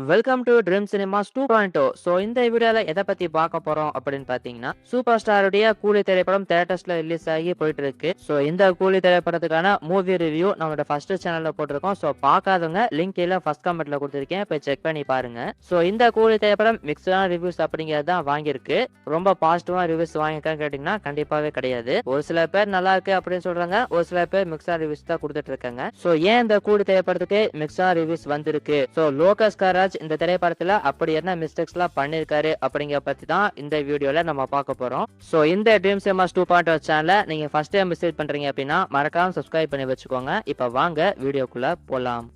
Welcome to dream cinemas 2.0. So இந்த வீடியோல எதை பத்தி பார்க்க போறோம் அப்படின்னு பாத்தீங்கன்னா, சூப்பர் ஸ்டாருடைய கூலி திரைப்படம் தியேட்டர்ஸ்ல ரிலீஸ் ஆகி போயிட்டு இருக்கு. ஸோ இந்த கூலி திரைப்படத்துக்கான மூவி ரிவ்யூ நம்மளோட ஃபர்ஸ்ட் சேனல்ல போட்டிருக்கோம். ஸோ பார்க்காதவங்க லிங்க் கீழே ஃபர்ஸ்ட் கமெண்ட்ல கொடுத்துருக்கேன், போய் செக் பண்ணி பாருங்க. ஸோ இந்த கூலி திரைப்படம் மிக்ஸ்டான ரிவ்யூஸ் அப்படிங்கிறது தான் வாங்கியிருக்கு. ரொம்ப பாசிட்டிவா ரிவ்யூஸ் வாங்கியிருக்கான்னு கேட்டீங்கன்னா கண்டிப்பாவே கிடையாது. ஒரு சில பேர் நல்லா இருக்கு அப்படின்னு சொல்றாங்க, ஒரு சில பேர் மிக்ஸ்டா ரிவ்யூஸ் தான் கொடுத்துட்டு இருக்காங்க. ஸோ ஏன் இந்த கூலி திரைப்படத்துக்கு மிக்ஸ்டா ரிவ்யூஸ் வந்திருக்கு, ஸோ லோகஸ் கராஜ் இந்த திரைப்படத்துல அப்படி என்ன மிஸ்டேக்ஸ் எல்லாம் பண்ணிருக்காரு அப்படிங்கிற பத்தி தான் இந்த வீடியோல நம்ம பார்க்க போறோம். சோ இந்த ட்ரீம் சினிமாஸ் 2.0 சேனலை நீங்க ஃபர்ஸ்ட் டைம் விசிட் பண்றீங்க அப்படின்னா மறக்காம சப்ஸ்கிரைப் பண்ணி வச்சுக்கோங்க. இப்ப வாங்க வீடியோக்குள்ள போலாம்.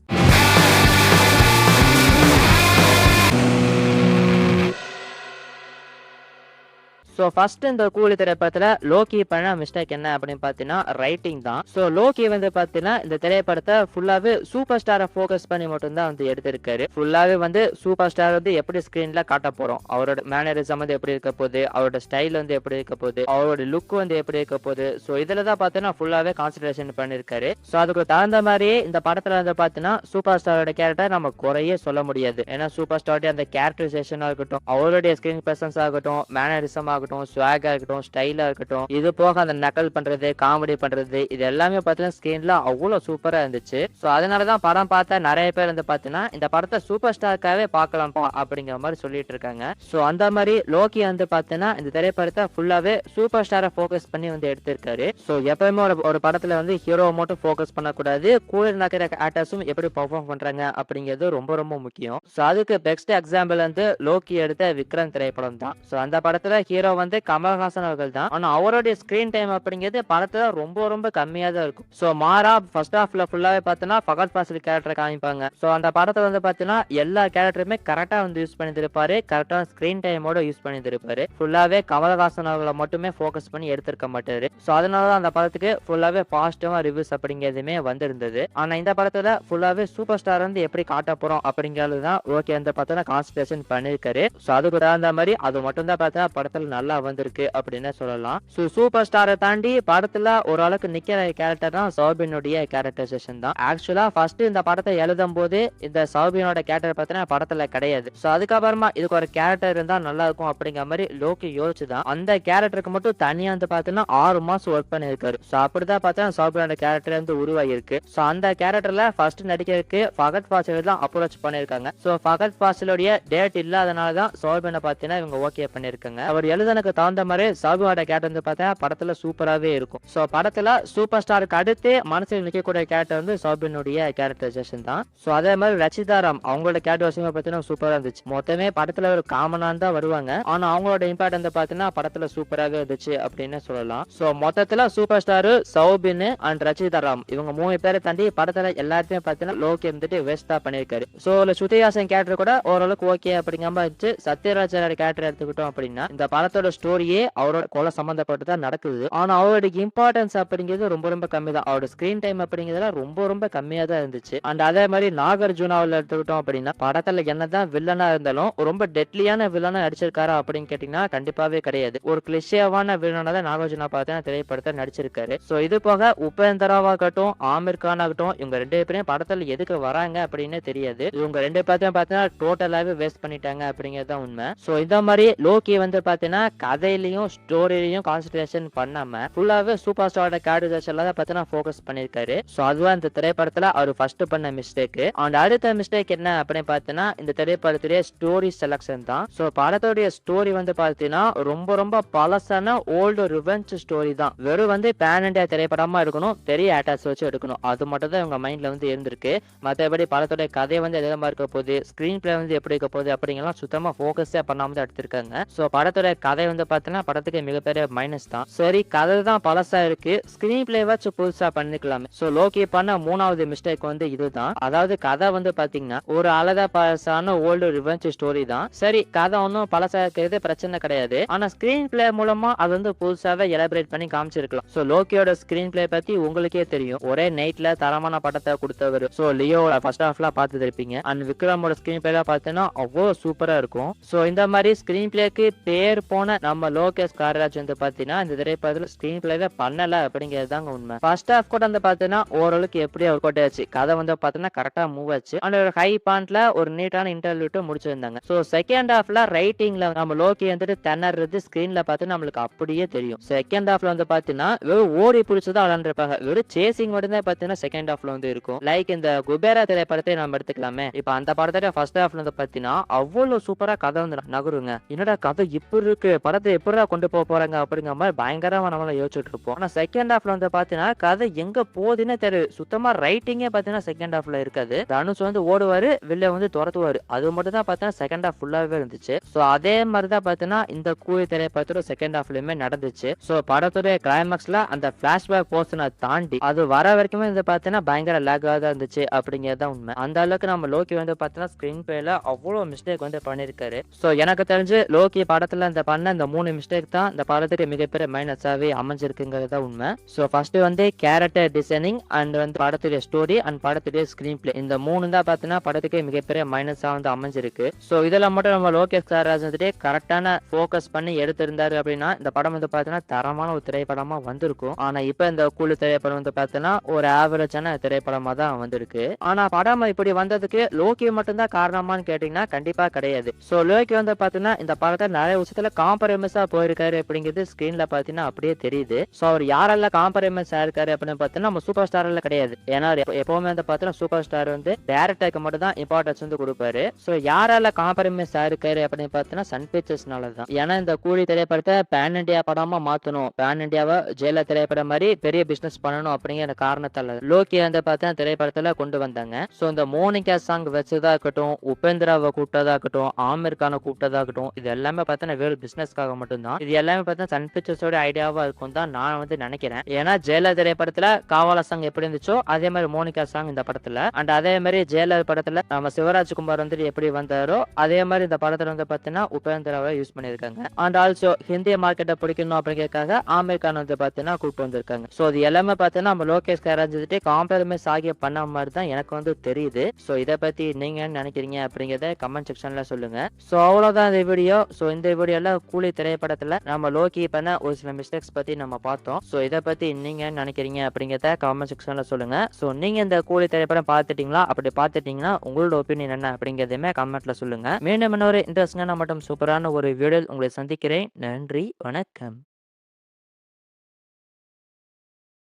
ஸோ ஃபர்ஸ்ட் இந்த கூலி திரைப்படத்துல லோக்கி பண்ண மிஸ்டேக் என்ன அப்படின்னு பார்த்தீங்கன்னா ரைட்டிங் தான். ஸோ லோக்கி வந்து பார்த்தீங்கன்னா இந்த திரைப்படத்தை ஃபுல்லாவே சூப்பர் ஸ்டாரை ஃபோக்கஸ் பண்ணி மட்டும்தான் வந்து எடுத்திருக்காரு. ஃபுல்லாவே வந்து சூப்பர் ஸ்டார் வந்து எப்படி ஸ்கிரீன்ல காட்ட போறோம், அவரோட மேனரிசம் வந்து எப்படி இருக்க போகுது, அவரோட ஸ்டைல் வந்து எப்படி இருக்க போகுது, அவரோட லுக் வந்து எப்படி இருக்க போகுது. ஸோ இதுல தான் பார்த்தீங்கன்னா ஃபுல்லாவே கான்சன்ட்ரேஷன் பண்ணிருக்காரு. ஸோ அதுக்கு தகுந்த மாதிரியே இந்த படத்துல வந்து பார்த்தீங்கன்னா சூப்பர் ஸ்டாரோட கேரக்டர் நம்ம குறையே சொல்ல முடியாது. ஏன்னா சூப்பர் ஸ்டாரோட அந்த கேரக்டரைசேஷனா இருக்கட்டும், அவருடைய ஸ்கிரீன் பிரசன்ஸ் ஆகட்டும், மேனரிசம் ஆகட்டும், ஸ்வாகா இருக்கட்டும், ஸ்டைலா இருக்கட்டும், இது போக அந்த நக்கல் பண்றது, காமெடி பண்றது, இது எல்லாமே பார்த்தீங்கன்னா ஸ்கிரீன்ல அவ்வளவு சூப்பரா இருந்துச்சு. சோ அதனாலதான் படம் பார்த்த நிறைய பேர் வந்து பாத்தீங்கன்னா இந்த படத்தை சூப்பர் ஸ்டாருக்காவே பார்க்கலாம்ப்பா அப்படிங்கிற மாதிரி சொல்லிட்டு இருக்காங்க. சோ அந்த மாதிரி லோக்கி வந்து பாத்தீங்கன்னா இந்த திரைப்படத்தை ஃபுல்லாவே சூப்பர் ஸ்டாரை ஃபோக்கஸ் பண்ணி வந்து எடுத்திருக்காரு. சோ எப்பவுமே ஒரு படத்துல வந்து ஹீரோவை மட்டும் ஃபோக்கஸ் பண்ணக்கூடாது, கூட இருக்கிற ஆக்டர்ஸும் எப்படி பெர்ஃபார்ம் பண்றாங்க அப்படிங்கிறது ரொம்ப ரொம்ப முக்கியம். சோ அதுக்கு பெஸ்ட் எக்ஸாம்பிள் வந்து லோக்கி எடுத்த விக்ரம் திரைப்படம் தான். சோ அந்த படத்துல ஹீரோ வந்து கமல்ஹாசன் அவர்கள் தான். ஆனா அவருடைய ஸ்கிரீன் டைம் அப்படிங்கிறது படத்துல ரொம்ப ரொம்ப கம்மியா தான் இருக்கும். சோ மாறா ஃபர்ஸ்ட் ஹாஃப்ல ஃபுல்லாவே பார்த்தீங்கன்னா ஃபகத் ஃபாசில் கேரக்டர் காமிப்பாங்க. சோ அந்த படத்தை வந்து பார்த்தீங்கன்னா எல்லா கேரக்டருமே கரெக்டா வந்து யூஸ் பண்ணிருப்பாரு, கரெக்டான ஸ்கிரீன் டைமோட யூஸ் பண்ணிருப்பாரு. ஃபுல்லாவே கமல்ஹாசன் அவர்களை மட்டுமே ஃபோக்கஸ் பண்ணி எடுத்திருக்க மாட்டாரு. சோ அதனாலதான் அந்த படத்துக்கு ஃபுல்லாவே பாசிட்டிவா ரிவ்யூஸ் அப்படிங்கிறதுமே வந்திருந்தது. ஆனா இந்த படத்துல ஃபுல்லாவே சூப்பர் ஸ்டார் வந்து எப்படி காட்ட போறோம் அப்படிங்கிறது தான் ஓகே அந்த படத்துல கான்சன்ட்ரேஷன் பண்ணிருக்காரு. சோ அதுக்கு தகுந்த மாதிரி அது மட்டும் தான் பார்த்தா படத்துல நல்லா வந்திருக்கு அப்படின்னு சொல்லலாம். சூப்பர் ஸ்டாரை தாண்டி படத்துல ஓரளவுக்கு நிக்கிற கேரக்டர் தான் சௌபினுடைய கேரக்டரைசேஷன் தான். ஆக்சுவலா ஃபர்ஸ்ட் இந்த படத்தை எழுதும் போது இந்த சௌபினோட கேரக்டர் பார்த்தீங்கன்னா படத்துல கிடையாது. சோ அதுக்கப்புறமா இதுக்கு ஒரு கேரக்டர் இருந்தா நல்லா இருக்கும் அப்படிங்கிற மாதிரி லோக்கி யோசிச்சுதான் அந்த கேரக்டருக்கு மட்டும் தனியா வந்து பாத்தீங்கன்னா 6 மாசம் ஒர்க் பண்ணிருக்காரு. சோ அப்படிதான் பார்த்தா சௌபினோட கேரக்டர் வந்து உருவாகிருக்கு. சோ அந்த கேரக்டர்ல ஃபர்ஸ்ட் நடிக்கிறதுக்கு ஃபகத் ஃபாசில் தான் அப்ரோச் பண்ணிருக்காங்க. சோ ஃபகத் ஃபாசிலுடைய டேட் இல்லாதனாலதான் சௌபினை பார்த்தீங்கன்னா இவங்க ஓகே பண்ணிருக்காங்க. அவர் எழுதனுக்கு தகுந்த மாதிரி சௌபினோட கேரக்டர் வந்து பார்த்தா படத்துல சூப்பராகவே இருக்கும். ஸோ படத்துல சூப்பர் ஸ்டாருக்கு அடுத்து மனசில் நிற்கக்கூடிய கேரக்டர் வந்து சௌபினுடைய கேரக்டரைசேஷன் தான். ஸோ அதே மாதிரி ரச்சிதாராம் அவங்களோட கேரக்டரைசேஷன் பார்த்தீங்கன்னா சூப்பரா இருந்துச்சு. மொத்தமே படத்துல ஒரு காமனா தான் வருவாங்க, ஆனா அவங்களோட இம்பாக்ட் வந்து பார்த்தீங்கன்னா படத்துல சூப்பராகவே இருந்துச்சு அப்படின்னு சொல்லலாம். ஸோ மொத்தத்துல சூப்பர் ஸ்டார் சௌபின் அண்ட் ரச்சிதாராம் இவங்க 3 பேரை தாண்டி படத்துல எல்லாருமே பார்த்தீங்கன்னா லோக்கி இருந்துட்டு வேஸ்ட் தான் பண்ணிருக்காரு. ஸோ ஸ்ருதிஹாசன் கேரக்டர் கூட ஓரளவுக்கு ஓகே அப்படிங்கிற மாதிரி இருந்துச்சு. சத்யராஜோட கேரக்டர் எடுத்துக்கிட்டோம் அப்படின்னா இந்த படத்தோட ஸ்டோரியே அவரோட கொலை சம்பந்தப்பட்டு தான் நடக்குது. ஆனா அவருடைய இம்பார்ட்டன்ஸ் அப்படிங்கிறது ரொம்ப ரொம்ப கம்மி தான். அவரோட ஸ்கிரீன் டைம் அப்படிங்கிறதுல ரொம்ப ரொம்ப கம்மியா தான் இருந்துச்சு. அண்ட் அதே மாதிரி நாகார்ஜுனாவில் எடுத்துக்கிட்டோம் அப்படின்னா படத்துல என்னதான் வில்லனா இருந்தாலும் ரொம்ப டெட்லியான வில்லனா நடிச்சிருக்காரா அப்படின்னு கேட்டீங்கன்னா கண்டிப்பாவே கிடையாது. ஒரு கிளிஷேவான வில்லனா தான் நாகார்ஜுனா பார்த்தீங்கன்னா திரைப்படத்தை நடிச்சிருக்காரு. சோ இது போக உபேந்திராவாகட்டும் ஆமீர் கான் ஆகட்டும் இவங்க 2 பேரும் படத்துல எதுக்கு வராங்க அப்படின்னு தெரியாது. இவங்க 2 பேர்த்தையும் பார்த்தீங்கன்னா டோட்டலாவே வேஸ்ட் பண்ணிட்டாங்க அப்படிங்கிறது உண்மை. சோ இந்த மாதிரி லோக்கி வந்து பார்த்தீங்கன்னா கதையிலையும் ஸ்டோரியிலையும் கான்சன்ட்ரேஷன் பண்ணாம ஃபுல்லாவே சூப்பர் ஸ்டாரோட கேரக்டரைசேஷன்ல தான் பார்த்தீங்கன்னா ஃபோக்கஸ் பண்ணிருக்காரு. சோ அதுதான் இந்த திரைப்படத்துல அவர் ஃபர்ஸ்ட் பண்ண மிஸ்டேக். அண்ட் அடுத்த மிஸ்டேக் என்ன அப்படின்னு பார்த்தீங்கன்னா இந்த திரைப்படத்துடைய ஸ்டோரி செலக்ஷன் தான். சோ படத்துடைய ஸ்டோரி வந்து பார்த்தீங்கன்னா ரொம்ப ரொம்ப பழசான ஓல்டு ரிவெஞ்ச் ஸ்டோரி தான். வெறும் வந்து பேன் இண்டியா திரைப்படமா இருக்கணும், பெரிய ஆக்டர்ஸ் வச்சு எடுக்கணும், அது மட்டும் தான் இவங்க மைண்ட்ல வந்து இருந்திருக்கு. மற்றபடி படத்துடைய கதை வந்து எதமா இருக்க போகுது, ஸ்கிரீன் பிளே வந்து எப்படி இருக்க போகுது அப்படிங்கலாம் சுத்தமா ஃபோக்கஸே பண்ணாம தான் எடுத்திருக்காங்க. சோ படத்துடைய கதை வந்து பார்த்தீங்கன்னா படத்துக்கு மிகப்பெரிய மைனஸ் தான். சரி கதை தான் பழசா இருக்கு, ஸ்கிரீன் பிளே வச்சு புதுசா பண்ணிக்கலாமே. சோ லோக்கி பண்ண 3வது மிஸ்டேக் வந்து இதுதான். அதாவது கதை வந்து பாத்தீங்கன்னா ஒரு அழகா பழசான ஓல்டு ரிவெஞ்ச் ஸ்டோரி தான். சரி கதை ஒன்னும் பழசா இருக்கிறது பிரச்சனை கிடையாது, ஆனா ஸ்கிரீன் பிளே மூலமா அது வந்து புதுசாவே எலாபரேட் பண்ணி காமிச்சிருக்கலாம். சோ லோக்கியோட ஸ்கிரீன் பிளே பத்தி உங்களுக்கே தெரியும், ஒரே நைட்ல தரமான படத்தை கொடுத்தவர். சோ லியோட ஃபர்ஸ்ட் ஹாஃப்ல பார்த்து இருப்பீங்க. அண்ட் விக்ரமோட ஸ்கிரீன் பிளே பார்த்தீங்கன்னா அவ்வளவு சூப்பரா இருக்கும். சோ இந்த மாதிரி ஸ்கிரீன் பிளேக்கு பேர் போன போன நம்ம லோகேஷ் காரராஜ் வந்து பாத்தீங்கன்னா இந்த திரைப்படத்துல ஸ்கிரீன் பிளேவே பண்ணல அப்படிங்கிறது தாங்க உண்மை. ஃபர்ஸ்ட் ஹாஃப் கூட வந்து பாத்தீங்கன்னா ஓரளவுக்கு எப்படி ஒர்க் அவுட் ஆச்சு, கதை வந்து பாத்தீங்கன்னா கரெக்டா மூவ் ஆச்சு, அந்த ஒரு ஹை பாயிண்ட்ல ஒரு நீட்டான இன்டர்வியூ முடிச்சிருந்தாங்க. சோ செகண்ட் ஹாஃப்ல ரைட்டிங்ல நம்ம லோகி வந்துட்டு திணறது ஸ்கிரீன்ல பார்த்து நம்மளுக்கு அப்படியே தெரியும். செகண்ட் ஹாஃப்ல வந்து பாத்தீங்கன்னா வெறும் ஓடி பிடிச்சதான் விளையாண்டுருப்பாங்க, வெறும் சேசிங் மட்டும் தான் பாத்தீங்கன்னா செகண்ட் ஹாஃப்ல வந்து இருக்கும். லைக் இந்த குபேரா திரைப்படத்தை நம்ம எடுத்துக்கலாமே, இப்ப அந்த படத்தோட ஃபர்ஸ்ட் ஹாஃப்ல வந்து பாத்தீங்கன்னா அவ்வளவு சூப்பரா கதை வந்து நகருங்க. என்னடா கதை இப்படி இருக்கு, படத்தை எப்படிடா கொண்டு போக போறாங்க அப்படிங்கிற மாதிரி பயங்கரமா நம்மள யோசிச்சுட்டு இருப்போம். ஆனா செகண்ட் ஹாஃப்ல வந்து பாத்தீங்கன்னா கதை எங்க போகுதுன்னு தெரியும். சுத்தமா ரைட்டிங்கே பாத்தீங்கன்னா செகண்ட் ஹாஃப்ல இருக்காது. தனுஷ் வந்து ஓடுவாரு, வெளில வந்து துரத்துவாரு, அது மட்டும் தான் பாத்தீங்கன்னா செகண்ட் ஹாஃப் ஃபுல்லாவே இருந்துச்சு. சோ அதே மாதிரி தான் பாத்தீங்கன்னா இந்த கூலி திரைப்படத்தோட செகண்ட் ஹாஃப்லயுமே நடந்துச்சு. சோ படத்துடைய கிளைமாக்ஸ்ல அந்த பிளாஷ்பேக் போர்ஷனை தாண்டி அது வர வரைக்குமே வந்து பாத்தீங்கன்னா பயங்கர லேகா தான் இருந்துச்சு அப்படிங்கறத உண்மை. அந்த அளவுக்கு நம்ம லோகி வந்து பாத்தீங்கன்னா ஸ்கிரீன் பிளேல அவ்வளவு மிஸ்டேக் வந்து பண்ணிருக்காரு. சோ எனக்கு தெரிஞ்சு லோகி படத்துல இந்த பண்ண இந்த 3 மிஸ்டேக் தான் இந்த படத்துக்கு மிகப்பெரிய மைனஸாவே அமைஞ்சிருக்குங்கிறத உண்மை. சோ ஃபர்ஸ்ட் வந்து கேரக்டர் டிசைனிங் அண்ட் வந்து படத்துடைய ஸ்டோரி அண்ட் படத்துடைய ஸ்கிரீன் பிளே, இந்த 3 தான் பாத்தீங்கன்னா படத்துக்கு மிகப்பெரிய மைனஸா வந்து அமைஞ்சிருக்கு. சோ இதெல்லாம் மட்டும் நம்ம லோகேஷ் காரராஜ் வந்துட்டு கரெக்டான போக்கஸ் பண்ணி எடுத்திருந்தாரு அப்படின்னா இந்த படம் வந்து பாத்தீங்கன்னா தரமான ஒரு திரைப்படமா வந்திருக்கும். ஆனா இப்ப இந்த கூலி திரைப்படம் வந்து பாத்தீங்கன்னா ஒரு ஆவரேஜான திரைப்படமா தான் வந்திருக்கு. ஆனா படம் இப்படி வந்ததுக்கு லோகி மட்டும் தான் காரணமான்னு கேட்டீங்கன்னா கண்டிப்பா கிடையாது. சோ லோகி வந்து பாத்தீங்கன்னா இந்த படத்தை நிறைய விஷயத்துல காம்ப்ரமைஸா போயிருக்காரு அப்படிங்கிறது ஸ்கிரீன்ல பாத்தீங்கன்னா அப்படியே தெரியுது. சோ அவர் யாரெல்லாம் காம்ப்ரமைஸ் ஆயிருக்காரு அப்படின்னு பாத்தீங்கன்னா நம்ம சூப்பர் ஸ்டார்ல கிடையாது. ஏன்னா எப்பவுமே வந்து பாத்தீங்கன்னா சூப்பர் ஸ்டார் வந்து டைரக்டருக்கு மட்டும் தான் இம்பார்ட்டன்ஸ் வந்து கொடுப்பாரு. சோ யாரால காம்ப்ரமைஸ் ஆயிருக்காரு அப்படின்னு பாத்தீங்கன்னா சன் பிக்சர்ஸ்னால தான். ஏன்னா இந்த கூலி திரைப்படத்தை பேன் இண்டியா படமா மாத்தணும், பேன் இண்டியாவை ஜெயில திரைப்படம் மாதிரி பெரிய பிசினஸ் பண்ணணும் அப்படிங்கிற காரணத்தால லோகி வந்து பாத்தீங்கன்னா திரைப்படத்துல கொண்டு வந்தாங்க. சோ இந்த மோனிகா சாங் வச்சதா இருக்கட்டும், உபேந்திராவை கூப்பிட்டதா இருக்கட்டும், ஆமீர் கானை கூப்பிட்டதா இருக்கட்டும், இது எல்லாமே பாத்தீங்கன்னா வெறும் பிசினஸ்க்காக மட்டும்தான். இது எல்லாமே பாத்தீங்கன்னா சன் பிக்சர்ஸோட ஐடியாவா இருக்கும் தான் நான் வந்து நினைக்கிறேன். ஏன்னா ஜெயில திரைப்படத்துல காவாலா சாங் எப்படி இருந்துச்சோ அதே மாதிரி மோனிகா சாங் இந்த படத்துல, அண்ட் அதே மாதிரி ஜெயிலர் படத்துல நம்ம சிவராஜ்குமார் வந்துட்டு எப்படி வந்தாரோ அதே மாதிரி இந்த படத்துல வந்து பாத்தீங்கன்னா உபேந்திராவை யூஸ் பண்ணிருக்காங்க. அண்ட் ஆல்சோ ஹிந்தி மார்க்கெட்டை பிடிக்கணும் அப்படிங்கிறதுக்காக ஆமீர் கான் வந்து பாத்தீங்கன்னா கூப்பிட்டு வந்திருக்காங்க. சோ இது எல்லாமே பாத்தீங்கன்னா நம்ம லோகேஷ் காரராஜ் காம்ப்ரமைஸ் ஆகிய பண்ண மாதிரி தான் எனக்கு வந்து தெரியுது. சோ இதை பத்தி நீங்க என்ன நினைக்கிறீங்க அப்படிங்கறத கமெண்ட் செக்ஷன்ல சொல்லுங்க. சோ அவ்வளவுதான் இந்த வீடியோ. சோ இந்த வீடியோல கூலி திரைப்படத்துல நம்ம லோகி பண்ண ஒரு சில மிஸ்டேக்ஸ் பத்தி நம்ம பார்த்தோம். சோ இதை பத்தி நீங்க என்ன நினைக்கிறீங்க அப்படிங்கறத கமெண்ட் செக்ஷன்ல சொல்லுங்க. சோ நீங்க இந்த கூலி திரைப்படம் பார்த்துட்டீங்களா, அப்படி பார்த்துட்டீங்கன்னா உங்களோட ஒப்பீனியன் என்ன அப்படிங்கறதையுமே கமெண்ட்ல சொல்லுங்க. மீண்டும் இன்னொரு இன்ட்ரெஸ்டிங்கான மற்றும் சூப்பரான ஒரு வீடியோ உங்களை சந்திக்கிறேன். நன்றி, வணக்கம்.